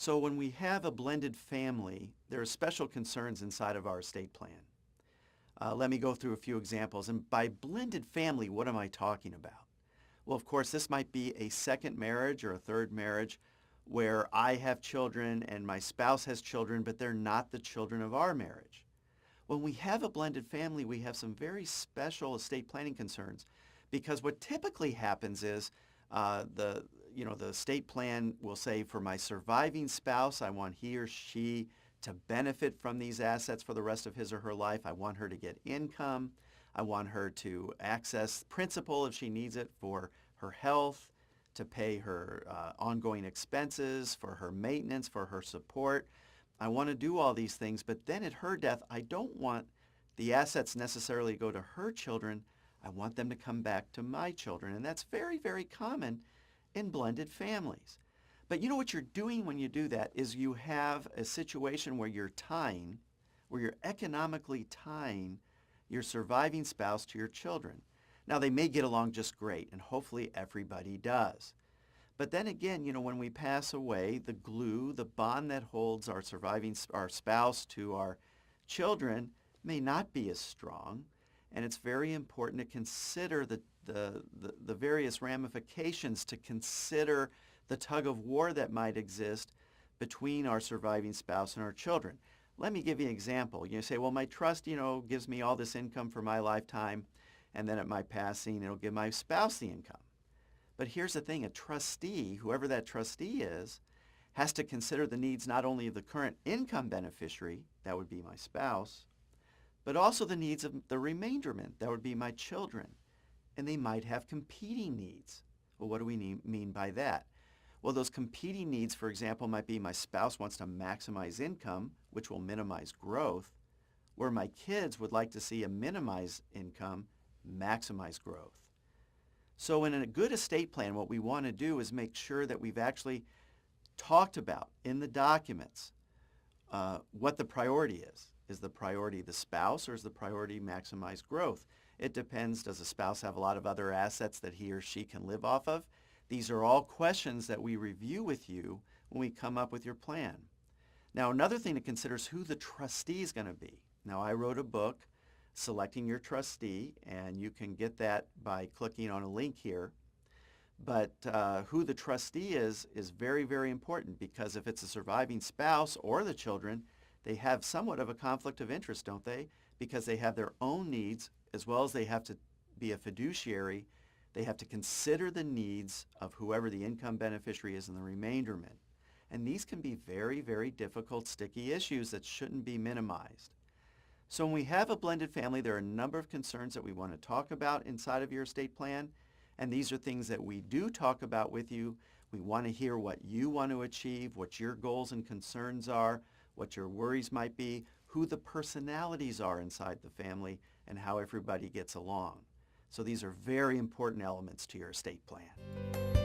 So when we have a blended family, there are special concerns inside of our estate plan. Let me go through a few examples. And by blended family, what am I talking about? Well, of course, this might be a second marriage or a third marriage where I have children and my spouse has children, but they're not the children of our marriage. When we have a blended family, we have some very special estate planning concerns because what typically happens is the estate plan will say for my surviving spouse, I want he or she to benefit from these assets for the rest of his or her life. I want her to get income. I want her to access principal if she needs it for her health, to pay her ongoing expenses, for her maintenance, for her support. I want to do all these things, but then at her death, I don't want the assets necessarily to go to her children. I want them to come back to my children. And that's very, very common in blended families. But you know what you're doing when you do that is you have a situation where you're economically tying your surviving spouse to your children. Now, they may get along just great, and hopefully everybody does. But then again, when we pass away, the glue, the bond that holds our spouse to our children may not be as strong. And it's very important to consider the various ramifications, to consider the tug of war that might exist between our surviving spouse and our children. Let me give you an example. You say, well, my trust, gives me all this income for my lifetime, and then at my passing, it'll give my spouse the income. But here's the thing, a trustee, whoever that trustee is, has to consider the needs not only of the current income beneficiary, that would be my spouse, but also the needs of the remainderment, that would be my children. And they might have competing needs. Well, what do we mean by that? Well, those competing needs, for example, might be my spouse wants to maximize income, which will minimize growth, where my kids would like to see a minimized income, maximize growth. So in a good estate plan, what we want to do is make sure that we've actually talked about in the documents what the priority is. Is the priority the spouse, or is the priority maximize growth? It depends. Does the spouse have a lot of other assets that he or she can live off of? These are all questions that we review with you when we come up with your plan. Now, another thing to consider is who the trustee is going to be. Now, I wrote a book, Selecting Your Trustee, and you can get that by clicking on a link here. But who the trustee is very, very important, because if it's a surviving spouse or the children, they have somewhat of a conflict of interest, don't they? Because they have their own needs, as well as they have to be a fiduciary. They have to consider the needs of whoever the income beneficiary is in the remainderment. And these can be very, very difficult, sticky issues that shouldn't be minimized. So when we have a blended family, there are a number of concerns that we want to talk about inside of your estate plan. And these are things that we do talk about with you. We want to hear what you want to achieve, what your goals and concerns are, what your worries might be, who the personalities are inside the family, and how everybody gets along. So these are very important elements to your estate plan.